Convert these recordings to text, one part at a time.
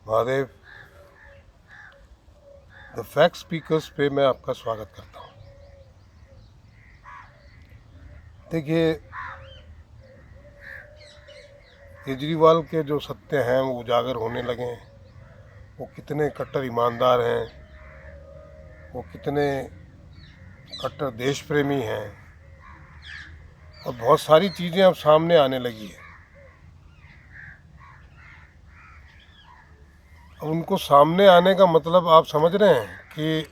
Mahadev the fact speakers पे मैं आपका स्वागत करता हूँ। देखिए, केजरीवाल के जो सत्य हैं वो उजागर होने लगे हैं। वो कितने कट्टर ईमानदार हैं, वो कितने कट्टर देश प्रेमी हैं, और बहुत सारी चीज़ें अब सामने आने लगी है। अब उनको सामने आने का मतलब आप समझ रहे हैं कि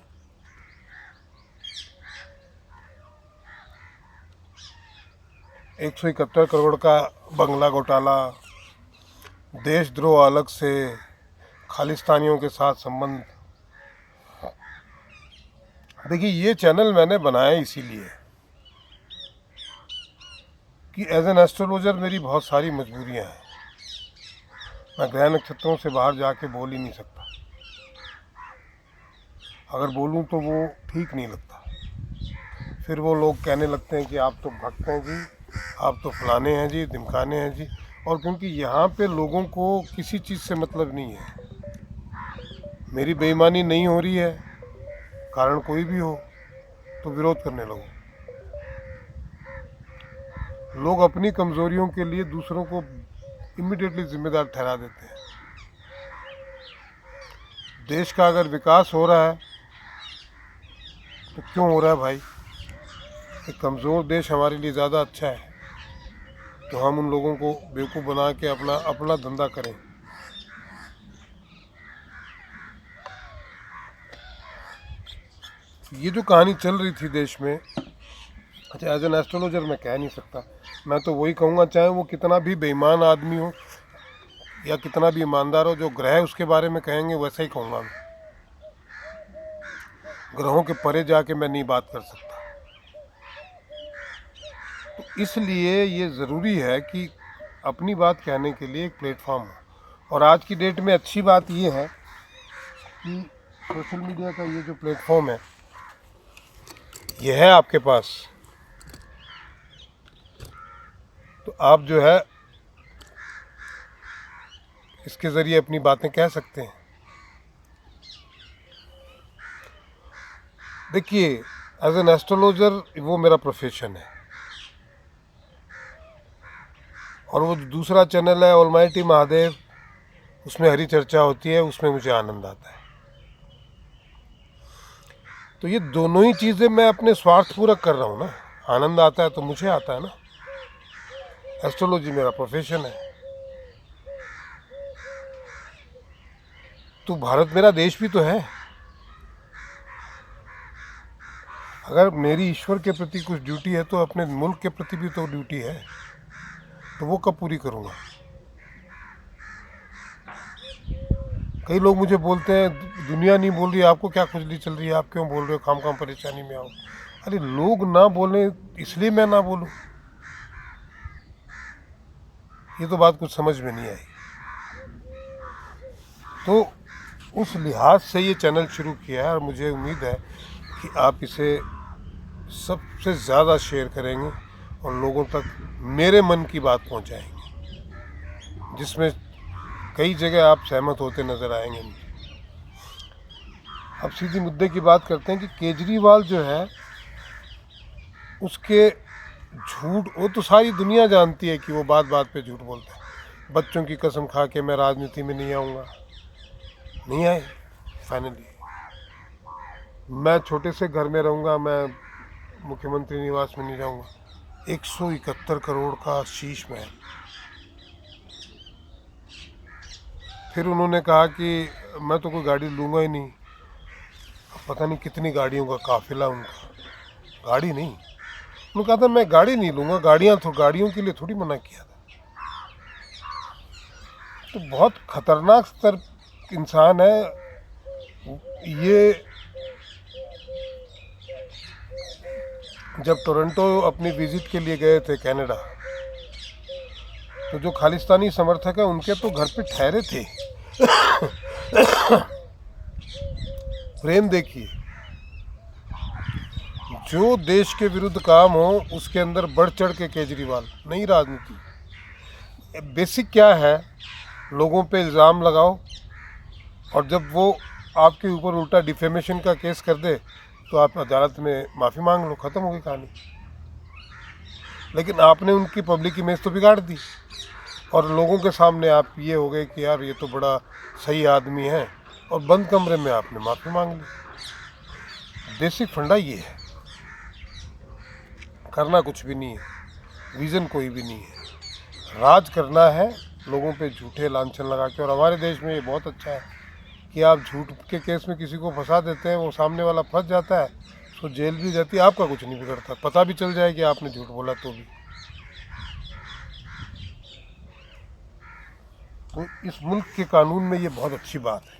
171 करोड़ का बंगला घोटाला, देशद्रोह अलग से, खालिस्तानियों के साथ संबंध। देखिए, ये चैनल मैंने बनाया इसीलिए कि एज एन एस्ट्रोलॉजर मेरी बहुत सारी मजबूरियां हैं। मैं ग्रह नक्षत्रों से बाहर जाके बोल ही नहीं सकता। अगर बोलूं तो वो ठीक नहीं लगता। फिर वो लोग कहने लगते हैं कि आप तो भक्त हैं जी, आप तो फलाने हैं जी, ढिमकाने हैं जी। और क्योंकि यहाँ पे लोगों को किसी चीज़ से मतलब नहीं है, मेरी बेईमानी नहीं हो रही है, कारण कोई भी हो, तो विरोध करने लगो। लोग अपनी कमज़ोरियों के लिए दूसरों को इमीडिएटली जिम्मेदार ठहरा देते हैं। देश का अगर विकास हो रहा है तो क्यों हो रहा है भाई? एक कमज़ोर देश हमारे लिए ज़्यादा अच्छा है, तो हम उन लोगों को बेवकूफ़ बना के अपना धंधा करें। ये जो कहानी चल रही थी देश में, अच्छा, एज एन एस्ट्रोलॉजर मैं कह नहीं सकता। मैं तो वही कहूँगा, चाहे वो कितना भी बेईमान आदमी हो या कितना भी ईमानदार हो, जो ग्रह उसके बारे में कहेंगे वैसा ही कहूँगा मैं। ग्रहों के परे जाके मैं नहीं बात कर सकता। तो इसलिए ये ज़रूरी है कि अपनी बात कहने के लिए एक प्लेटफॉर्म हो। और आज की डेट में अच्छी बात ये है कि सोशल मीडिया का ये जो प्लेटफॉर्म है, ये है आपके पास, तो आप जो है इसके ज़रिए अपनी बातें कह सकते हैं। देखिए, एज एन एस्ट्रोलॉजर वो मेरा प्रोफेशन है, और वो जो दूसरा चैनल है ऑलमाइटी महादेव, उसमें हरी चर्चा होती है, उसमें मुझे आनंद आता है। तो ये दोनों ही चीज़ें मैं अपने स्वार्थ पूरक कर रहा हूँ ना। आनंद आता है तो मुझे आता है ना। एस्ट्रोलॉजी मेरा प्रोफेशन है, तो भारत मेरा देश भी तो है। अगर मेरी ईश्वर के प्रति कुछ ड्यूटी है तो अपने मुल्क के प्रति भी तो ड्यूटी है, तो वो कब पूरी करूँगा? कई लोग मुझे बोलते हैं, दुनिया नहीं बोल रही, आपको क्या खुजली चल रही है, आप क्यों बोल रहे हो, खाम परेशानी में आओ। अरे लोग ना बोलें इसलिए मैं ना बोलूं? ये तो बात कुछ समझ में नहीं आई। तो उस लिहाज से ये चैनल शुरू किया है, और मुझे उम्मीद है कि आप इसे सबसे ज़्यादा शेयर करेंगे और लोगों तक मेरे मन की बात पहुंचाएंगे, जिसमें कई जगह आप सहमत होते नज़र आएंगे। अब सीधी मुद्दे की बात करते हैं कि केजरीवाल जो है, उसके झूठ, वो तो सारी दुनिया जानती है कि वो बात बात पे झूठ बोलता है। बच्चों की कसम खा के मैं राजनीति में नहीं आऊँगा, नहीं आए। फाइनली मैं छोटे से घर में रहूँगा, मैं मुख्यमंत्री निवास में नहीं जाऊँगा। 171 करोड़ का शीश महल। फिर उन्होंने कहा कि मैं तो कोई गाड़ी लूँगा ही नहीं। पता नहीं कितनी गाड़ियों का काफिला उनका, गाड़ी नहीं, उन्होंने कहा था मैं गाड़ी नहीं लूँगा, गाड़ियों के लिए थोड़ी मना किया था। तो बहुत खतरनाक स्तर इंसान है ये। जब टोरंटो अपनी विजिट के लिए गए थे कनाडा, तो जो खालिस्तानी समर्थक है उनके तो घर पे ठहरे थे। प्रेम देखिए, जो देश के विरुद्ध काम हो उसके अंदर बढ़ चढ़ के केजरीवाल, नहीं राजनीति। बेसिक क्या है, लोगों पे इल्ज़ाम लगाओ, और जब वो आपके ऊपर उल्टा डिफेमेशन का केस कर दे तो आप अदालत में माफ़ी मांग लो, ख़त्म हो गई कहानी। लेकिन आपने उनकी पब्लिक इमेज तो बिगाड़ दी और लोगों के सामने आप ये हो गए कि यार ये तो बड़ा सही आदमी है, और बंद कमरे में आपने माफ़ी मांग ली। बेसिक फंडा ये है, करना कुछ भी नहीं है, विज़न कोई भी नहीं है, राज करना है लोगों पे झूठे लांछन लगा के। और हमारे देश में ये बहुत अच्छा है कि आप झूठ के केस में किसी को फंसा देते हैं, वो सामने वाला फंस जाता है, उसको जेल भी जाती है, आपका कुछ नहीं बिगड़ता, पता भी चल जाए कि आपने झूठ बोला तो भी। तो इस मुल्क के कानून में ये बहुत अच्छी बात है।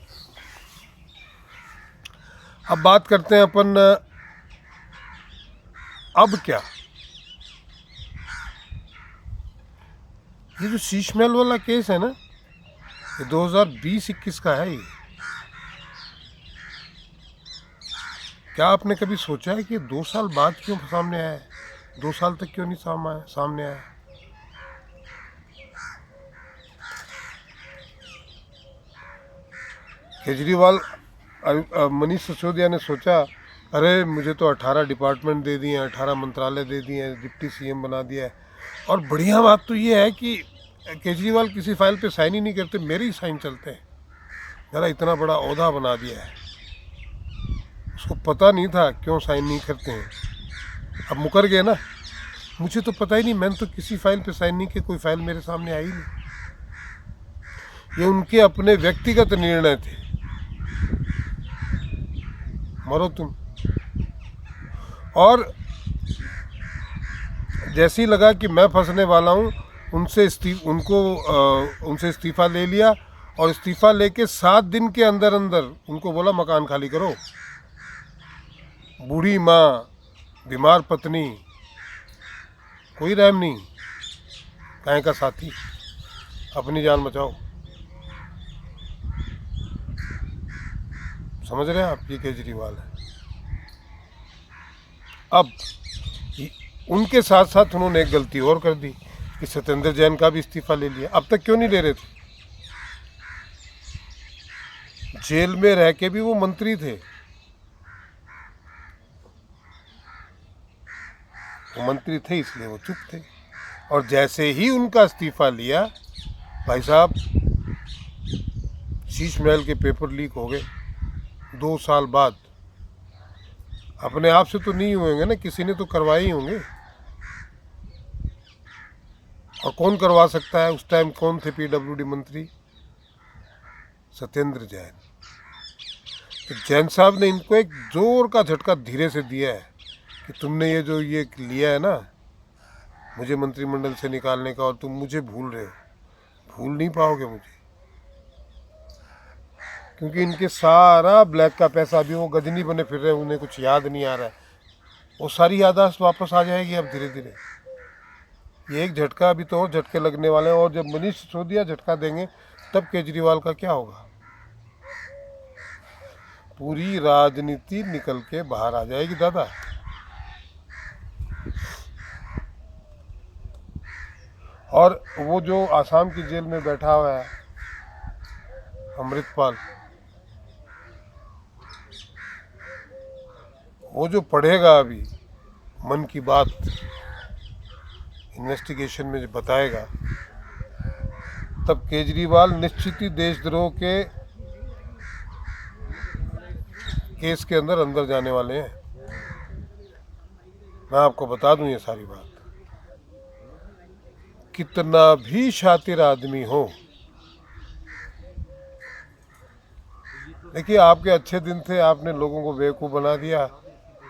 अब बात करते हैं अपन, अब क्या, ये जो शीश महल वाला केस है ना, ये 2020-21 का है। ये क्या आपने कभी सोचा है कि 2 साल बाद क्यों सामने आया है, 2 साल तक क्यों नहीं सामने आया? केजरीवाल, मनीष सिसोदिया ने सोचा अरे मुझे तो 18 डिपार्टमेंट दे दिए हैं, 18 मंत्रालय दे दिए हैं, डिप्टी सीएम बना दिया है। और बढ़िया बात तो ये है कि केजरीवाल किसी फाइल पे साइन ही नहीं करते, मेरे ही साइन चलते हैं। मेरा इतना बड़ा ओहदा बना दिया है, उसको पता नहीं था क्यों साइन नहीं करते हैं, अब मुकर गए ना। मुझे तो पता ही नहीं, मैंने तो किसी फाइल पे साइन नहीं किया, कोई फाइल मेरे सामने आई नहीं। ये उनके अपने व्यक्तिगत निर्णय थे, मरो तुम। और जैसे ही लगा कि मैं फंसने वाला हूँ, उनसे इस्तीफ़ा ले लिया, और इस्तीफ़ा लेके 7 दिन के अंदर अंदर उनको बोला मकान खाली करो। बूढ़ी माँ, बीमार पत्नी, कोई रहम नहीं, काहे का साथी, अपनी जान बचाओ। समझ रहे हैं आप, ये केजरीवाल है। अब उनके साथ साथ उन्होंने एक गलती और कर दी कि सत्येंद्र जैन का भी इस्तीफा ले लिया। अब तक क्यों नहीं ले रहे थे? जेल में रह के भी वो मंत्री थे, वो मंत्री थे इसलिए वो चुप थे। और जैसे ही उनका इस्तीफा लिया, भाई साहब शीश महल के पेपर लीक हो गए 2 साल बाद। अपने आप से तो नहीं होंगे ना, किसी ने तो करवाए ही होंगे। और कौन करवा सकता है? उस टाइम कौन थे पीडब्ल्यूडी मंत्री? सत्येंद्र जैन। तो जैन साहब ने इनको एक जोर का झटका धीरे से दिया है कि तुमने ये जो ये लिया है ना मुझे मंत्रिमंडल से निकालने का, और तुम मुझे भूल रहे हो, भूल नहीं पाओगे मुझे, क्योंकि इनके सारा ब्लैक का पैसा, अभी वो गजनी बने फिर रहे हैं, उन्हें कुछ याद नहीं आ रहा है, वो सारी याददाश्त वापस आ जाएगी अब धीरे धीरे। ये एक झटका, अभी तो और झटके लगने वाले हैं, और जब मनीष सिसोदिया झटका देंगे तब केजरीवाल का क्या होगा? पूरी राजनीति निकल के बाहर आ जाएगी दादा। और वो जो आसाम की जेल में बैठा हुआ है अमृतपाल, वो जो पढ़ेगा अभी मन की बात इन्वेस्टिगेशन में जो बताएगा, तब केजरीवाल निश्चित ही देशद्रोह के केस के अंदर जाने वाले हैं। मैं आपको बता दूं ये सारी बात। कितना भी शातिर आदमी हो, देखिए आपके अच्छे दिन थे, आपने लोगों को बेवकूफ़ बना दिया।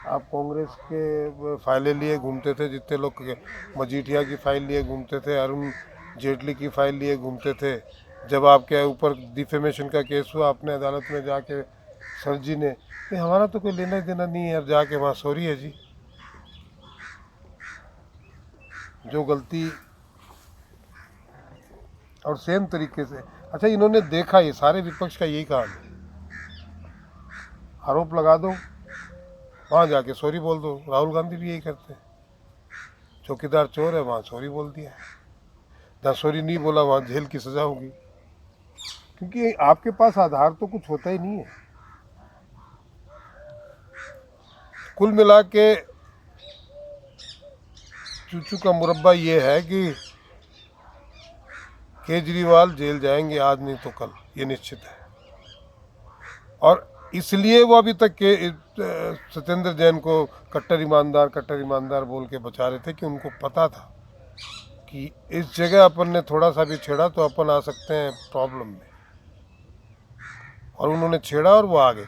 आप कांग्रेस के फाइलें लिए घूमते थे, जितने लोग मजीठिया की फाइल लिए घूमते थे, अरुण जेटली की फाइल लिए घूमते थे। जब आपके ऊपर डिफेमेशन का केस हुआ, आपने अदालत में जाके सर जी ने, हमारा तो कोई लेना देना नहीं है, अब जाके वहाँ सॉरी है जी, जो गलती। और सेम तरीके से, अच्छा इन्होंने देखा, ये सारे विपक्ष का यही काम है, आरोप लगा दो, वहाँ जाके सॉरी बोल दो। राहुल गांधी भी यही करते हैं, चौकीदार चोर है, वहाँ सॉरी बोल दिया, जहाँ सॉरी नहीं बोला वहाँ जेल की सज़ा होगी। क्योंकि आपके पास आधार तो कुछ होता ही नहीं है। कुल मिला के चूचू का मुरब्बा ये है कि केजरीवाल जेल जाएंगे आज नहीं तो कल, ये निश्चित है। और इसलिए वो अभी तक के सत्येंद्र जैन को कट्टर ईमानदार बोल के बचा रहे थे कि उनको पता था कि इस जगह अपन ने थोड़ा सा भी छेड़ा तो अपन आ सकते हैं प्रॉब्लम में, और उन्होंने छेड़ा और वो आ गए।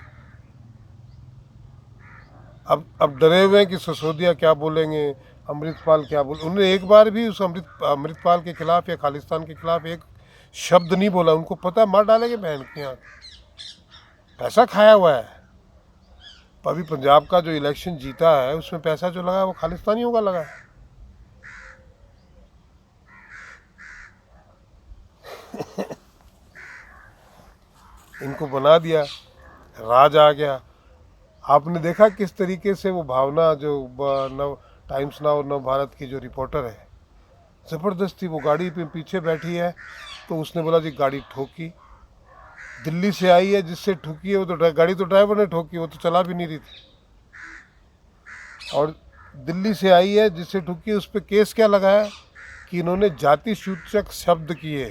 अब डरे हुए हैं कि सिसोदिया क्या बोलेंगे, अमृतपाल क्या बोले। उन्होंने एक बार भी उस अमृतपाल के खिलाफ या खालिस्तान के खिलाफ एक शब्द नहीं बोला। उनको पता है मार डालेंगे बहन के यहाँ, पैसा खाया हुआ है। अभी पंजाब का जो इलेक्शन जीता है उसमें पैसा जो लगा है वो खालिस्तानियों का लगा है। इनको बना दिया, राज आ गया। आपने देखा किस तरीके से वो भावना जो नव टाइम्स नाउ नव भारत की जो रिपोर्टर है, ज़बरदस्ती वो गाड़ी पे पीछे बैठी है तो उसने बोला जी गाड़ी ठोकी। दिल्ली से आई है, जिससे ठोकी है वो तो गाड़ी तो ड्राइवर ने ठोकी, वो तो चला भी नहीं रही थी। और दिल्ली से आई है जिससे ठोकी, उस पर केस क्या लगाया कि इन्होंने जाति सूचक शब्द किए,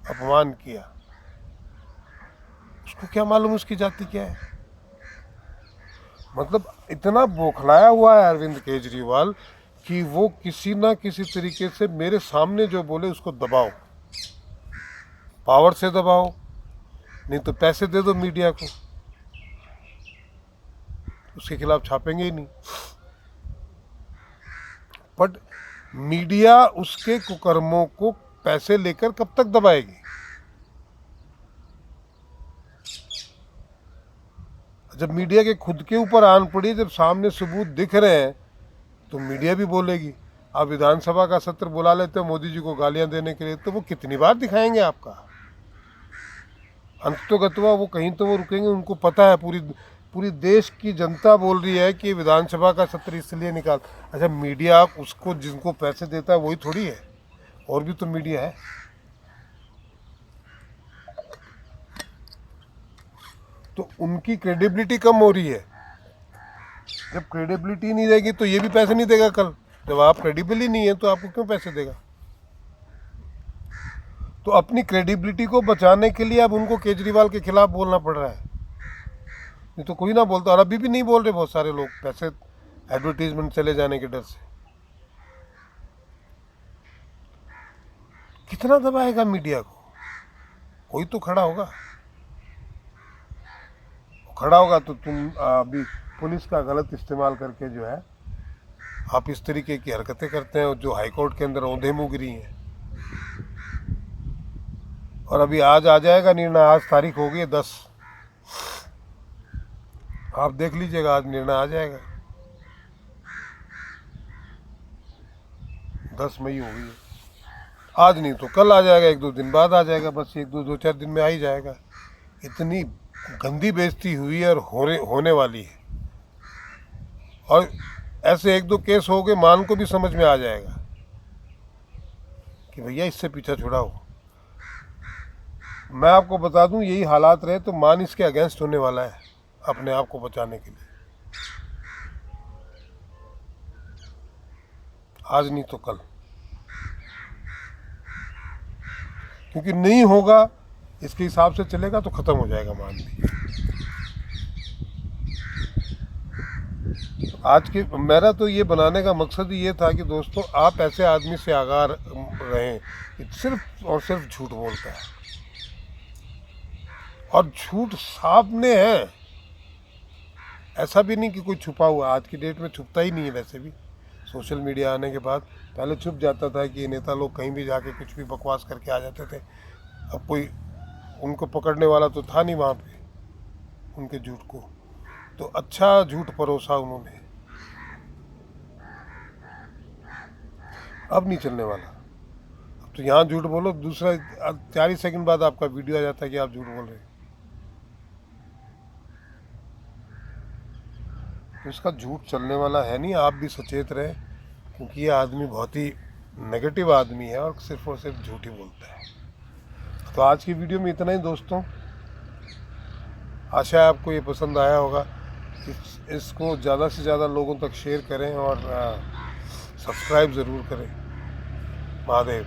अपमान किया। उसको क्या मालूम उसकी जाति क्या है। मतलब इतना बौखलाया हुआ है अरविंद केजरीवाल कि वो किसी ना किसी तरीके से मेरे सामने जो बोले उसको दबाओ, पावर से दबाओ, नहीं तो पैसे दे दो मीडिया को, उसके खिलाफ छापेंगे ही नहीं। बट मीडिया उसके कुकर्मों को पैसे लेकर कब तक दबाएगी। जब मीडिया के खुद के ऊपर आन पड़ी, जब सामने सबूत दिख रहे हैं तो मीडिया भी बोलेगी। आप विधानसभा का सत्र बुला लेते हो मोदी जी को गालियां देने के लिए, तो वो कितनी बार दिखाएंगे आपका। अंततोगत्वा वो कहीं तो वो रुकेंगे। उनको पता है, पूरी देश की जनता बोल रही है कि विधानसभा का सत्र इसलिए निकाल। अच्छा, मीडिया उसको जिनको पैसे देता है वही थोड़ी है, और भी तो मीडिया है। तो उनकी क्रेडिबिलिटी कम हो रही है। जब क्रेडिबिलिटी नहीं रहेगी तो ये भी पैसे नहीं देगा कल। जब आप क्रेडिबल ही नहीं है तो आपको क्यों पैसे देगा। तो अपनी क्रेडिबिलिटी को बचाने के लिए अब उनको केजरीवाल के खिलाफ बोलना पड़ रहा है, नहीं तो कोई ना बोलता। और अभी भी नहीं बोल रहे बहुत सारे लोग, पैसे एडवर्टीजमेंट चले जाने के डर से। कितना दबाएगा मीडिया को, कोई तो खड़ा होगा। खड़ा होगा तो तुम अभी पुलिस का गलत इस्तेमाल करके जो है आप इस तरीके की हरकतें करते हैं, जो हाईकोर्ट के अंदर औंधे मुँह गिरी हैं। और अभी आज आ जाएगा निर्णय, आज तारीख हो गई है 10, आप देख लीजिएगा आज निर्णय आ जाएगा। 10 मई हो गई है, आज नहीं तो कल आ जाएगा, 1-2 दिन बाद आ जाएगा, बस 1-2-4 दिन में आ ही जाएगा। इतनी गंदी बेइज्जती हुई है और होने वाली है। और ऐसे 1-2 केस हो गए, मान को भी समझ में आ जाएगा कि भैया इससे पीछा छुड़ाओ। मैं आपको बता दूं, यही हालात रहे तो मान इसके अगेंस्ट होने वाला है अपने आप को बचाने के लिए। आज नहीं तो कल, क्योंकि नहीं होगा इसके हिसाब से चलेगा तो खत्म हो जाएगा मान भी। आज के मेरा तो ये बनाने का मकसद ही ये था कि दोस्तों आप ऐसे आदमी से आगाह रहें सिर्फ और सिर्फ झूठ बोलता है, और झूठ सामने है। ऐसा भी नहीं कि कोई छुपा हुआ, आज की डेट में छुपता ही नहीं है। वैसे भी सोशल मीडिया आने के बाद पहले छुप जाता था कि नेता लोग कहीं भी जाके कुछ भी बकवास करके आ जाते थे। अब कोई उनको पकड़ने वाला तो था नहीं वहाँ पे उनके झूठ को, तो अच्छा झूठ परोसा उन्होंने। अब नहीं चलने वाला। अब तो यहाँ झूठ बोलो, दूसरा 4 ही सेकंड बाद आपका वीडियो आ जाता है कि आप झूठ बोल रहे हैं। तो इसका झूठ चलने वाला है नहीं। आप भी सचेत रहें, क्योंकि ये आदमी बहुत ही नेगेटिव आदमी है और सिर्फ झूठ ही बोलता है। तो आज की वीडियो में इतना ही दोस्तों। आशा है आपको ये पसंद आया होगा। इसको ज़्यादा से ज़्यादा लोगों तक शेयर करें और सब्सक्राइब ज़रूर करें। महादेव।